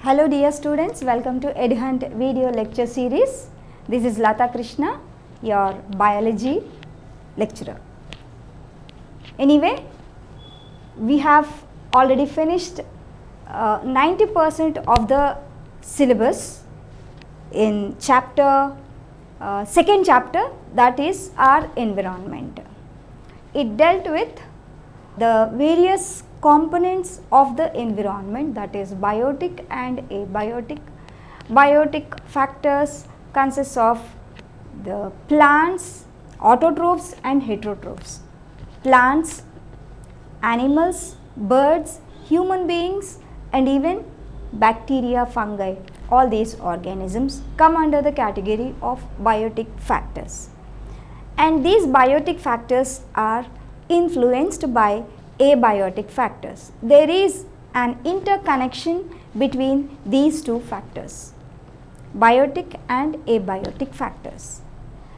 Hello dear students, welcome to EduHunt video lecture series. This is Lata Krishna, your biology lecturer. Anyway, we have already finished 90% of the syllabus in second chapter, that is our environment. It dealt with the various components of the environment, that is biotic and abiotic. Biotic factors consists of the plants, autotrophs and heterotrophs. Plants, animals, birds, human beings and even bacteria, fungi, all these organisms come under the category of biotic factors. And these biotic factors are influenced by abiotic factors. There is an interconnection between these two factors, biotic and abiotic factors.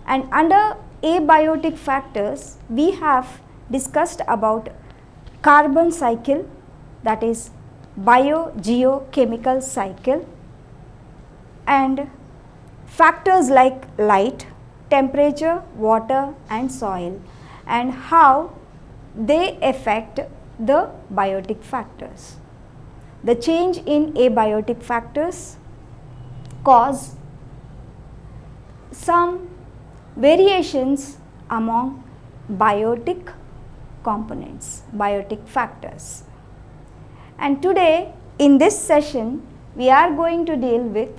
And under abiotic factors, we have discussed about carbon cycle, that is biogeochemical cycle, and factors like light, temperature, water and soil, and how they affect the biotic factors. The change in abiotic factors cause some variations among biotic components, biotic factors. And today in this session we are going to deal with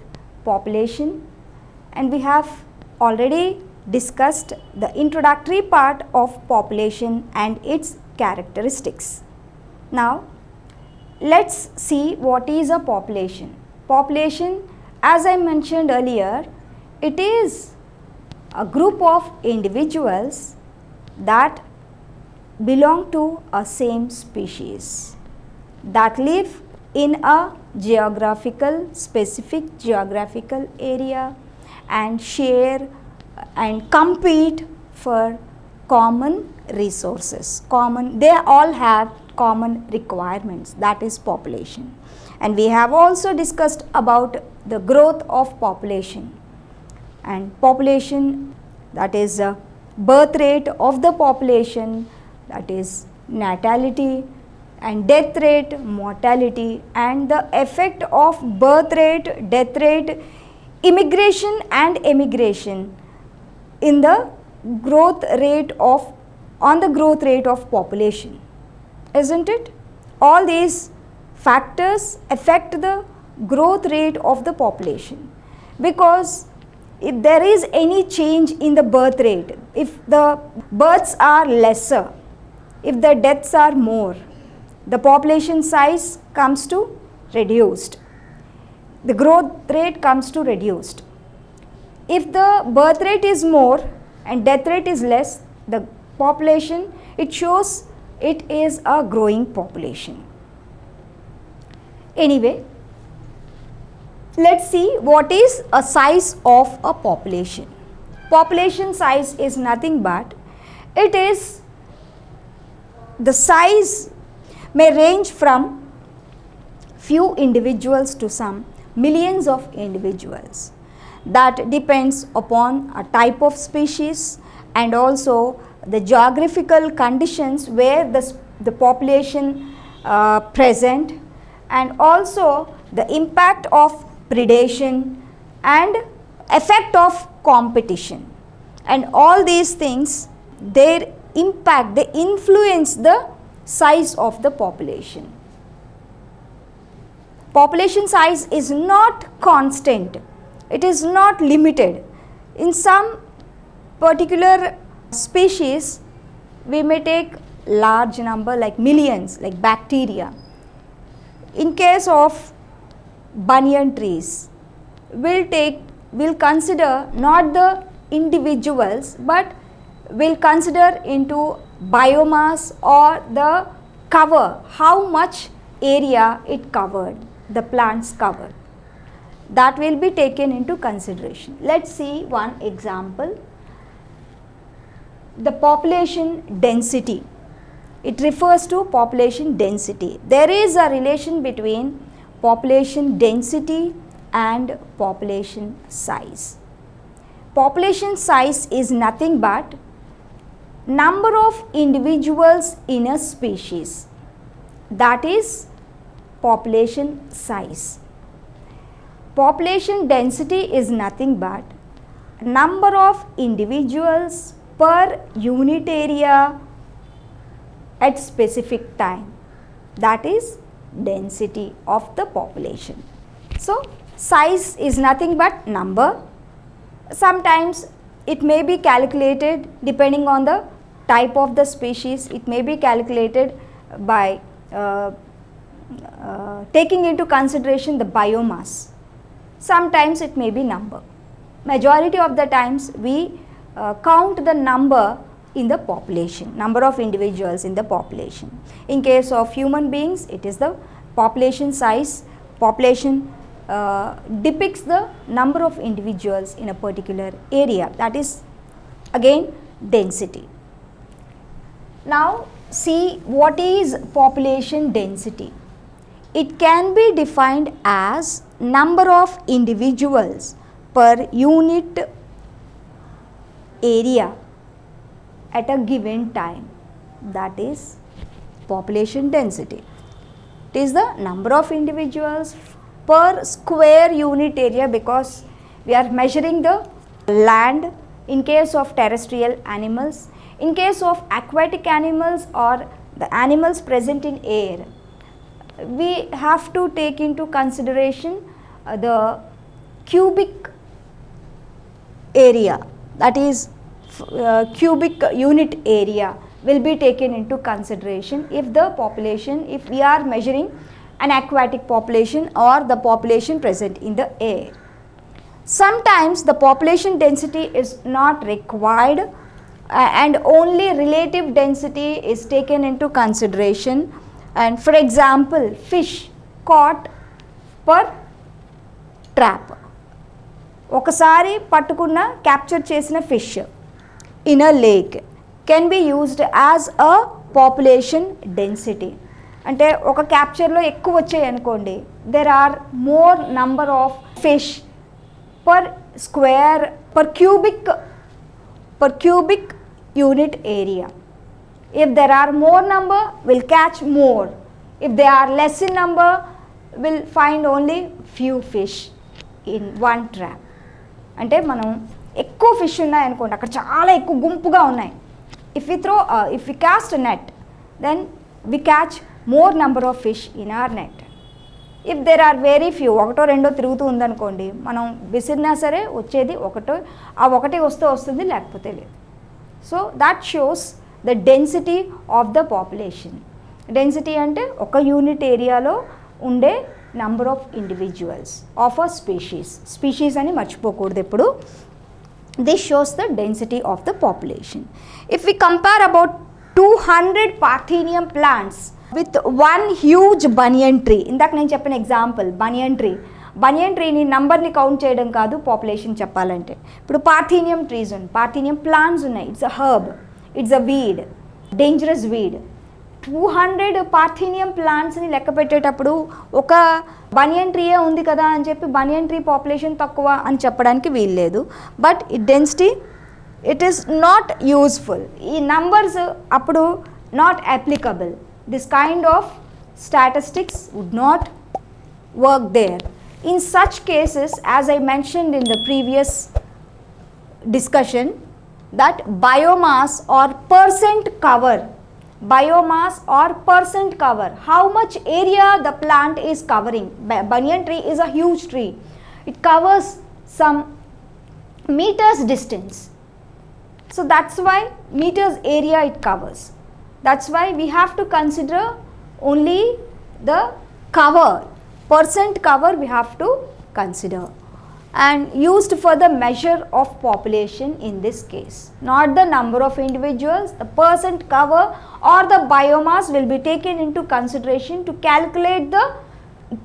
population, and we have already discussed the introductory part of population and its characteristics. Now let's see what is a population. Population, as I mentioned earlier, it is a group of individuals that belong to a same species, that live in a specific geographical area and share and compete for common resources. They all have common requirements, that is population. And we have also discussed about the growth of population. And population, that is birth rate of the population, that is natality, and death rate, mortality, and the effect of birth rate, death rate, immigration and emigration in the growth rate of population, isn't it? All these factors affect the growth rate of the population, because if there is any change in the birth rate, if the births are lesser, if the deaths are more, the population size comes to reduced, the growth rate comes to reduced. If the birth rate is more and death rate is less, the population, it shows it is a growing population. Anyway, let's see what is a size of a population. Population size is nothing but, it is the size may range from few individuals to some millions of individuals. That depends upon a type of species and also the geographical conditions where the population present, and also the impact of predation and effect of competition. And all these things, their impact, they influence the size of the population. Population size is not constant. It is not limited. In some particular species, we may take large number like millions, like bacteria. In case of banyan trees, we'll take we'll consider not the individuals, but we'll consider into biomass or the cover, how much area it covered, the plants covered. That will be taken into consideration. Let's see one example. The population density. It refers to population density. There is a relation between population density and population size. Population size is nothing but number of individuals in a species. That is population size. Population density is nothing but number of individuals per unit area at specific time. That is density of the population. So size is nothing but number. Sometimes it may be calculated depending on the type of the species. It may be calculated by taking into consideration the biomass. Sometimes it may be number. Majority of the times we count the number in the population, number of individuals in the population. In case of human beings, it is the population size. Population depicts the number of individuals in a particular area. That is again density. Now see what is population density. It can be defined as number of individuals per unit area at a given time. That is population density. It is the number of individuals per square unit area, because we are measuring the land in case of terrestrial animals. In case of aquatic animals or the animals present in air, we have to take into consideration the cubic area, that is cubic unit area will be taken into consideration if the population, if we are measuring an aquatic population or the population present in the air. Sometimes the population density is not required and only relative density is taken into consideration. And for example, fish caught per trap. ఒకసారి పట్టుకున్న capture చేసిన fish in a lake can be used as a population density. అంటే ఒక క్యాప్చర్లో ఎక్కువ వచ్చాయి అనుకోండి, there are more number of fish per square per cubic unit area. If there are more number, we'll catch more. If they are less in number, we'll find only few fish in one trap. అంటే మనం ఎక్కువ fish ఉన్నాయి అనుకోండి, అక్కడ చాలా ఎక్కువ గుంపుగా ఉన్నాయి. If we cast a net, then we catch more number of fish in our net. If there are very few, ఒకటో రెండో తిరుగుతూ ఉందనుకోండి, మనం విసిరినా సరే వచ్చేది ఒకటో, ఆ ఒకటి వస్తుంది లేకపోతే లేదు. So that shows the density of the population. Density అంటే ఒక యూనిట్ ఏరియాలో ఉండే number of individuals of a species అని మర్చిపోకూడదు ఎప్పుడు. This shows the density of the population. If we compare about 200 Parthenium plants with one huge banyan tree, ఇందాక నేను చెప్పిన ఎగ్జాంపుల్ బనియన్ ట్రీని నంబర్ని కౌంట్ చేయడం కాదు పాపులేషన్ చెప్పాలంటే. ఇప్పుడు పార్థీనియం ట్రీస్ ఉన్నాయి, పార్థీనియం ప్లాంట్స్ ఉన్నాయి. It's a herb, it's a weed, dangerous weed. 200 parthenium ప్లాంట్స్ని లెక్క పెట్టేటప్పుడు ఒక బనియన్ ట్రీయే ఉంది కదా అని చెప్పి బనియన్ ట్రీ పాపులేషన్ తక్కువ అని చెప్పడానికి వీల్లేదు. బట్ ఈ density it is not useful. ఈ నంబర్స్ అప్పుడు not applicable. This kind of statistics would not work there. In such cases, as I mentioned in the previous discussion, that biomass or percent cover, how much area the plant is covering. Banyan tree is a huge tree. It covers some meters distance. So that's why meters area it covers. That's why we have to consider only the cover. Percent cover we have to consider. and used for the measure of population in this case. Not the number of individuals, the percent cover or the biomass will be taken into consideration to calculate the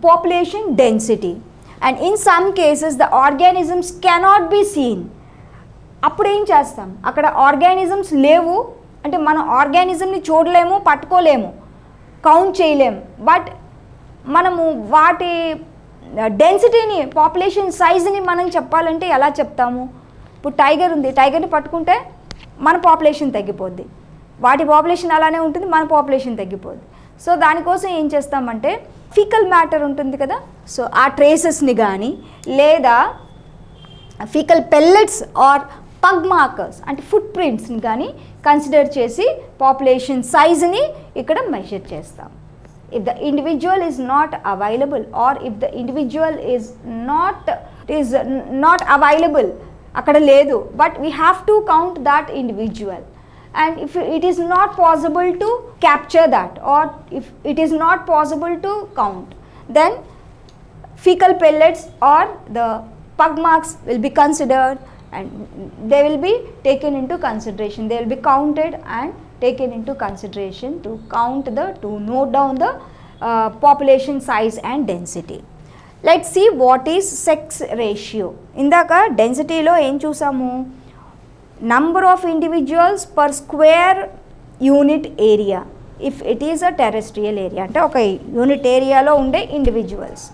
population density. And in some cases the organisms cannot be seen. అప్పుడు ఏం చేస్తాం, అక్కడ organisms లేవు అంటే మనం ఆర్గానిజంని చూడలేము, పట్టుకోలేము, count చేయలేము, but మనము వాటి డెన్సిటీని, పాపులేషన్ సైజుని మనం చెప్పాలంటే ఎలా చెప్తాము? ఇప్పుడు టైగర్ ఉంది, టైగర్ని పట్టుకుంటే మన పాపులేషన్ తగ్గిపోద్ది, వాటి పాపులేషన్ అలానే ఉంటుంది, మన పాపులేషన్ తగ్గిపోద్ది. సో దానికోసం ఏం చేస్తామంటే ఫీకల్ మ్యాటర్ ఉంటుంది కదా, సో ఆ ట్రేసెస్ని కానీ లేదా fecal pellets or pug markers అంటే ఫుట్ ప్రింట్స్ని కానీ కన్సిడర్ చేసి పాపులేషన్ సైజుని ఇక్కడ మెజర్ చేస్తాం. If the individual is not available or if the individual is not available, akkada ledu, but we have to count that individual, and if it is not possible to capture that or if it is not possible to count, then fecal pellets or the pug marks will be considered and they will be taken into consideration. They will be counted and taken into consideration to note down the population size and density. Let's see what is sex ratio. ఇందాక డెన్సిటీలో ఏం చూసాము, number of individuals per square unit area if it is a terrestrial area, అంటే ఒక unit ఏరియాలో ఉండే individuals.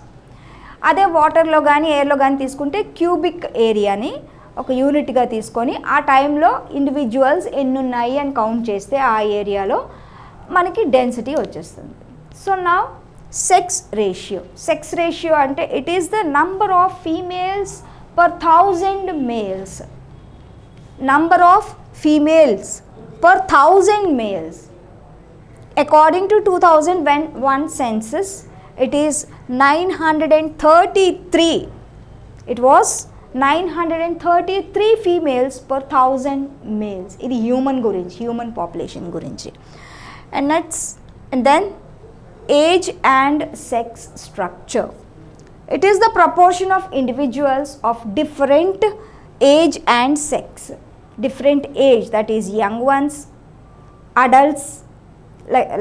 అదే వాటర్లో కానీ ఎయిర్లో కానీ తీసుకుంటే క్యూబిక్ ఏరియాని ఒక యూనిట్గా తీసుకొని ఆ టైంలో ఇండివిజువల్స్ ఎన్ని ఉన్నాయి అని కౌంట్ చేస్తే ఆ ఏరియాలో మనకి డెన్సిటీ వచ్చేస్తుంది. సో నౌ సెక్స్ రేషియో అంటే it is the number of females per 1000 males. Number of females per 1000 males. According to 2001 census it is 933. It was 933 females per 1000 males. ఇది హ్యూమన్ పాపులేషన్ గురించి. And then age and sex structure. It is the proportion of individuals of different age and sex. Different age, that is young ones, adults,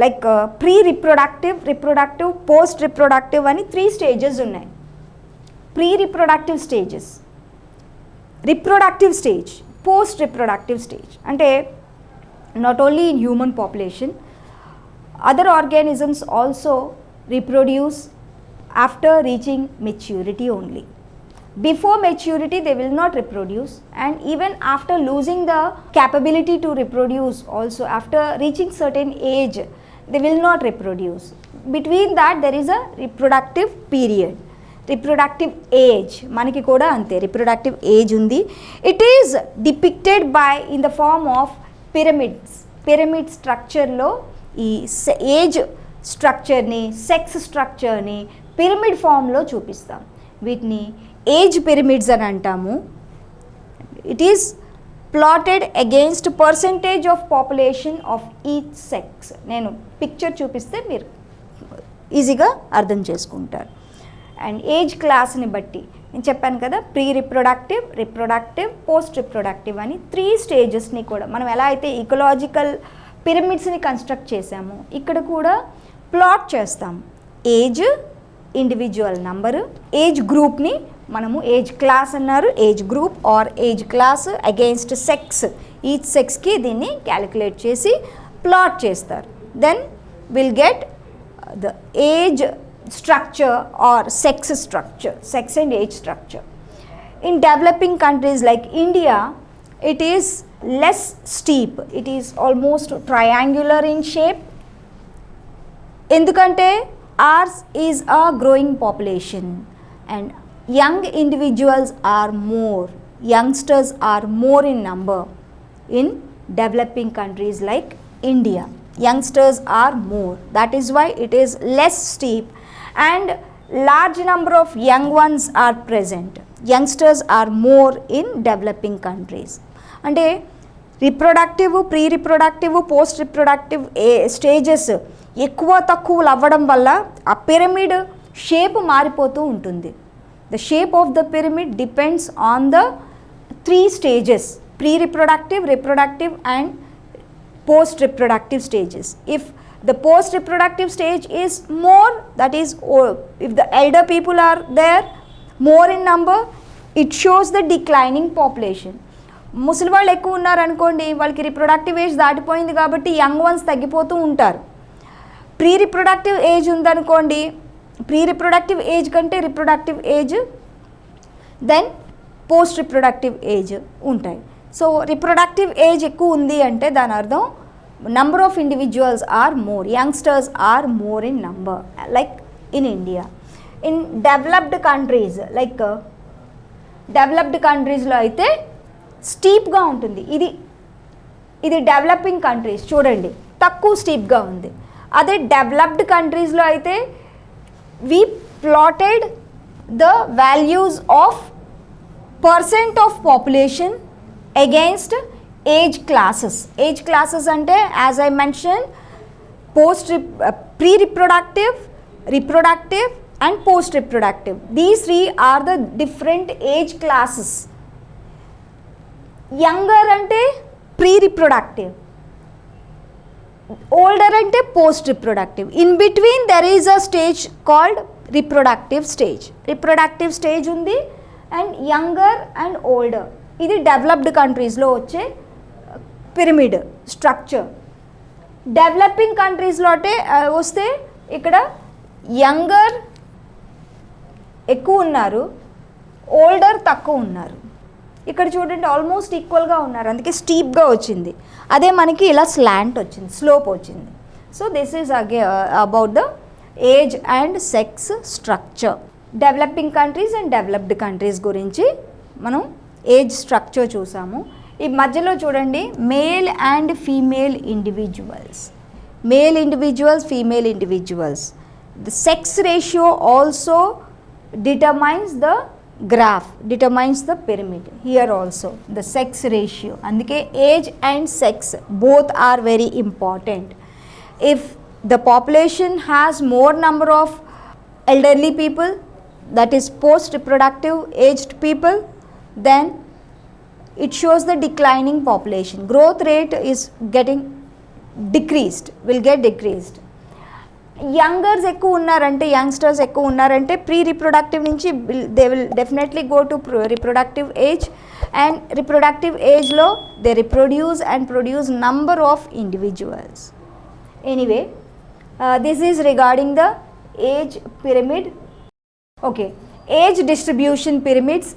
like pre-reproductive, reproductive, post-reproductive అని 3 stages ఉన్నాయి. Pre-reproductive stages, reproductive stage, post-reproductive stage. అంటే not only in human population, other organisms also reproduce after reaching maturity only. Before maturity they will not reproduce, and even after losing the capability to reproduce also, after reaching certain age they will not reproduce. Between that there is a reproductive period, reproductive age. Maniki kuda ante reproductive age undi. It is depicted by in the form of pyramid structure lo ఈ age స్ట్రక్చర్ని, sex స్ట్రక్చర్ని pyramid ఫామ్లో చూపిస్తాం. వీటిని age pyramids అని అంటాము. It is plotted against percentage of population of each sex. నేను picture చూపిస్తే మీరు ఈజీగా అర్థం చేసుకుంటారు. అండ్ ఏజ్ క్లాస్ని బట్టి నేను చెప్పాను కదా, రిప్రొడక్టివ్, పోస్ట్ రిప్రొడక్టివ్ అని 3 స్టేజెస్ని కూడా మనం ఎలా అయితే ఈకలాజికల్ పిరమిడ్స్ని కన్స్ట్రక్ట్ చేసాము, ఇక్కడ కూడా ప్లాట్ చేస్తాం. ఏజ్, ఇండివిజువల్ నంబరు, ఏజ్ గ్రూప్ని మనము ఏజ్ క్లాస్ అన్నారు, age group or age class against sex, each సెక్స్కి దీన్ని క్యాలిక్యులేట్ చేసి ప్లాట్ చేస్తారు. Then will get the age structure or sex structure, sex and age structure. In developing countries like India it is less steep, it is almost triangular in shape. Endukante ours is a growing population and young individuals are more, youngsters are more in number in developing countries like India. Youngsters are more, that is why it is less steep and large number of young ones are present. Youngsters are more in developing countries. అంటే reproductive, pre reproductive, post reproductive stages ఎక్కువ తక్కువలు అవ్వడం వల్ల ఆ pyramid shape మారిపోతూ ఉంటుంది. The shape of the pyramid depends on the 3 stages: pre-reproductive, reproductive and post-reproductive stages. If the post-reproductive stage is more, that is, if the elder people are there more in number, it shows the declining population. ముసలి వాళ్ళు ఎక్కువ ఉన్నారనుకోండి, వాళ్ళకి reproductive age దాటిపోయింది కాబట్టి young ones తగ్గిపోతూ ఉంటారు. Pre reproductive age ఉందనుకోండి, ప్రీ రిప్రొడక్టివ్ ఏజ్ కంటే reproductive age, then post reproductive age ఉంటాయి. సో రిప్రొడక్టివ్ ఏజ్ ఎక్కువ ఉంది అంటే దాని అర్థం number of individuals are more, youngsters are more in number, like in India. In developed countries, like developed countries లో అయితే స్టీప్గా ఉంటుంది. ఇది డెవలపింగ్ కంట్రీస్ చూడండి తక్కువ స్టీప్గా ఉంది. అదే డెవలప్డ్ కంట్రీస్లో అయితే we plotted the values of percent of population against age classes. Age classes ante, as I mentioned, pre-reproductive, reproductive and post-reproductive. These 3 are the different age classes. Younger ante pre-reproductive, older ante post-reproductive. In between there is a stage called reproductive stage. Reproductive stage undi and younger and older. ఇది developed కంట్రీస్లో వచ్చే pyramid structure. Developing కంట్రీస్లో వస్తే ఇక్కడ younger ఎక్కువ ఉన్నారు, older తక్కువ ఉన్నారు. ఇక్కడ చూడండి ఆల్మోస్ట్ ఈక్వల్గా ఉన్నారు, అందుకే స్టీప్గా వచ్చింది. అదే మనకి ఇలా స్లాంట్ వచ్చింది, స్లోప్ వచ్చింది. So this is about the age and sex structure. Developing countries and developed countries గురించి మనం ఏజ్ స్ట్రక్చర్ చూసాము. ఈ మధ్యలో చూడండి male and female individuals, male individuals, female individuals. The sex ratio also determines the graph, determines the pyramid. Here also the sex ratio. అందుకే age and sex both are very important. If the population has more number of elderly people, that is post reproductive aged people, then it shows the declining population. Growth rate is getting decreased, will get decreased. Youngers ఎక్కువ ఉన్నారంటే, youngsters ఎక్కువ ఉన్నారంటే pre reproductive నుంచి they will definitely go to reproductive age, and reproductive ఏజ్లో they reproduce and produce number of individuals. Anyway this is regarding the age pyramid. Okay, age distribution pyramids.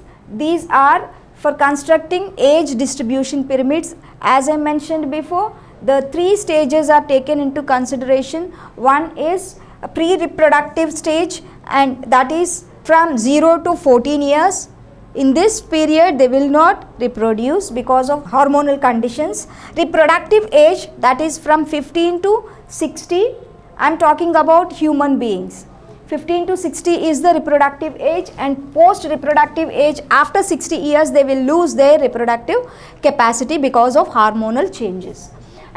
These are for constructing age distribution pyramids. As I mentioned before, the 3 stages are taken into consideration. One is a pre-reproductive stage, and that is from 0 to 14 years. In this period, they will not reproduce because of hormonal conditions. Reproductive age, that is from 15 to 60. I am talking about human beings. 15 to 60 is the reproductive age, and post reproductive age after 60 years they will lose their reproductive capacity because of hormonal changes.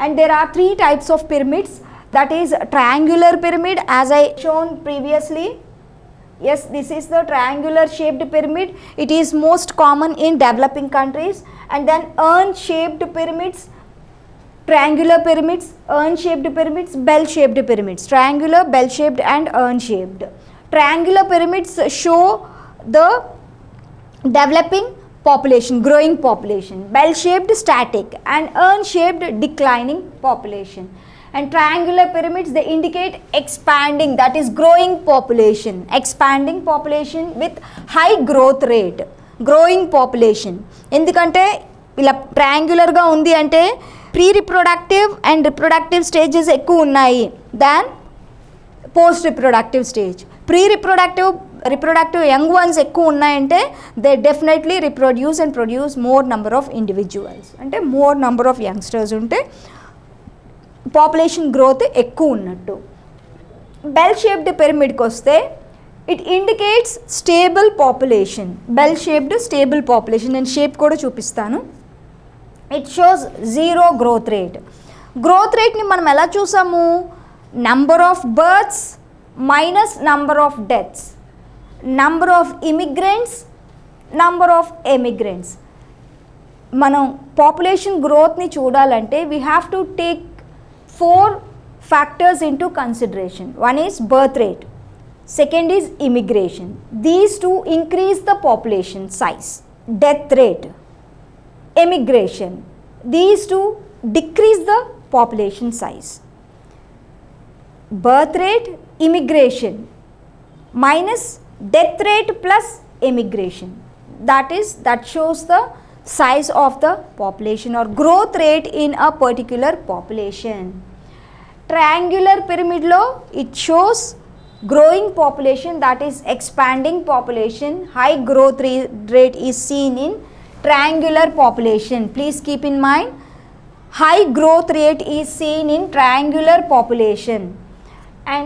And there are 3 types of pyramids, that is triangular pyramid, as I shown previously. Yes, this is the triangular shaped pyramid. It is most common in developing countries. And then urn shaped pyramids, triangular pyramids, urn shaped pyramids, bell shaped pyramids. Triangular, bell shaped and urn shaped. Triangular pyramids show the developing population, growing population. Bell shaped static, and urn shaped declining population. And triangular pyramids, they indicate expanding, that is growing population, expanding population with high growth rate, growing population. ఎందుకంటే ఇలా ట్రయాంగులర్గా ఉంది అంటే pre reproductive and reproductive stages ఎక్కువ ఉన్నాయి than post reproductive stage. Pre reproductive young ones ఎక్కువ ఉన్నాయంటే they definitely reproduce and produce more number of individuals. అంటే మోర్ నెంబర్ ఆఫ్ యంగ్స్టర్స్ ఉంటే పాపులేషన్ గ్రోత్ ఎక్కువ ఉన్నట్టు. బెల్ షేప్డ్ పిరమిడ్కి వస్తే it indicates stable population. Bell shaped stable population, నేను shape కూడా చూపిస్తాను. It shows 0 growth rate. Growth రేట్ని మనం ఎలా చూసాము? Number of births minus number of deaths. number of immigrants, number of emigrants. మనం పాపులేషన్ గ్రోత్ని చూడాలంటే we have to take 4 factors into consideration. One is birth rate, second is immigration. These two increase the population size. Death rate, emigration. These two decrease the population size. Birth rate, immigration minus death rate plus emigration. That shows the size of the population or growth rate in a particular population. Triangular pyramid lo it shows growing population, that is expanding population. High growth rate is seen in triangular population. Please keep in mind, high growth rate is seen in triangular population, and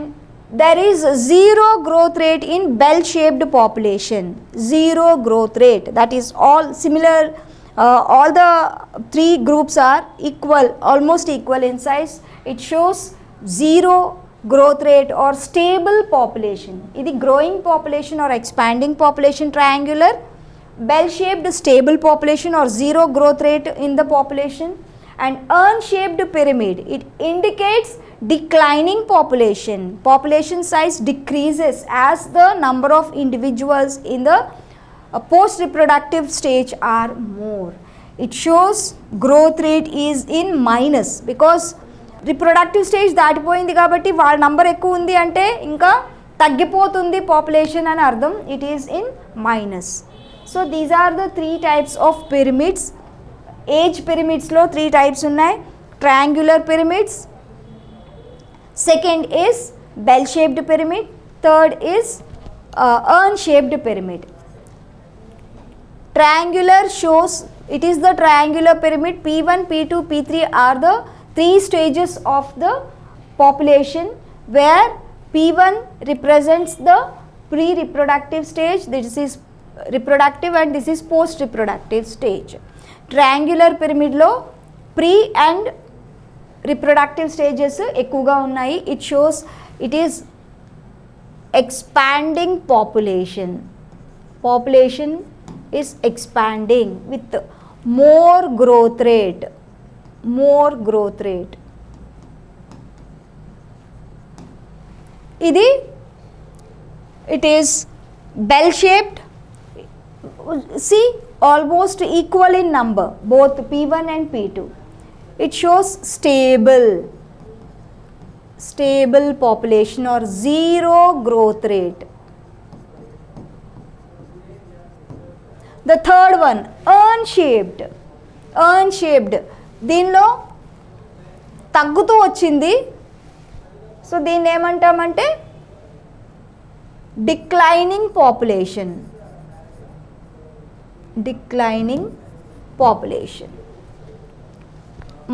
there is zero growth rate in bell shaped population. Zero growth rate, that is all similar, all the 3 groups are equal, almost equal in size. It shows zero growth rate or stable population. Idi growing population or expanding population triangular, bell shaped stable population or zero growth rate in the population, and urn shaped pyramid, it indicates declining population. Population size decreases as the number of individuals in the post reproductive stage are more. It shows growth rate is in minus because reproductive stage దాటిపోయింది కాబట్టి వాళ్ళ number ఎక్కువ ఉంది అంటే ఇంకా తగ్గిపోతుంది population అని అర్థం. It is in minus. So these are the 3 types of pyramids. Age పిరమిడ్స్లో 3 types ఉన్నాయి. Triangular pyramids, second is bell shaped pyramid, third is urn shaped pyramid. Triangular shows it is the triangular pyramid. P1, P2, P3 are the 3 stages of the population, where P1 represents the pre-reproductive stage, this is reproductive, and this is post-reproductive stage. Triangular pyramid lo pre and reproductive stages ఎక్కువగా ఉన్నాయి. It shows it is expanding population. Population is expanding with more growth rate. More growth rate. Idi it is bell shaped. See, almost equal in number, both P1 and P2. It shows stable population or zero growth rate. The third one, urn shaped. దీనిలో తగ్గుతూ వచ్చింది. So దీన్ని ఏమంటామంటే declining population.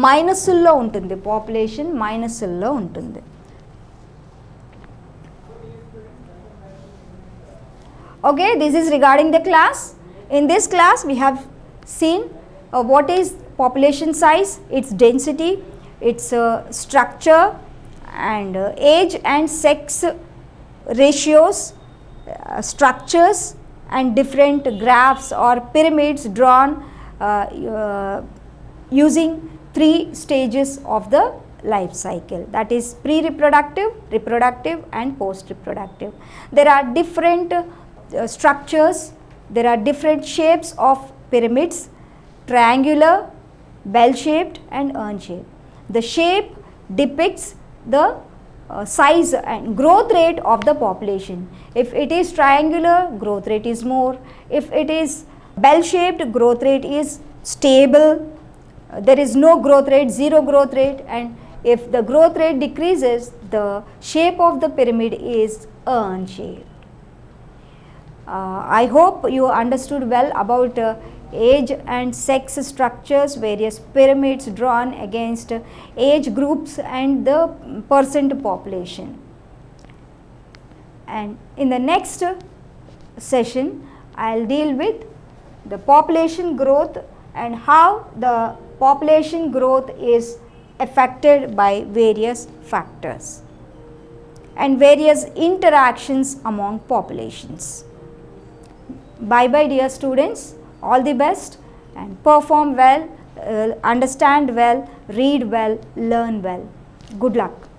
మైనస్ల్లో ఉంటుంది, population మైనస్ల్లో ఉంటుంది. Okay, this is regarding the class. In this class we have seen what is population size, its density, its structure, and age and sex ratios, structures, and different graphs or pyramids drawn using 3 stages of the life cycle, that is pre-reproductive, reproductive, and post-reproductive. There are different structures, there are different shapes of pyramids: triangular, bell shaped, and urn shaped. The shape depicts the size and growth rate of the population. If it is triangular, growth rate is more. If it is bell shaped, growth rate is stable, there is no growth rate, zero growth rate, and if the growth rate decreases, the shape of the pyramid is urn shaped. I hope you understood well about age and sex structures, various pyramids drawn against age groups and the percent population. And in the next session I'll deal with the population growth and how the population growth is affected by various factors and various interactions among populations. Bye bye dear students, all the best and perform well, understand well, read well, learn well. Good luck.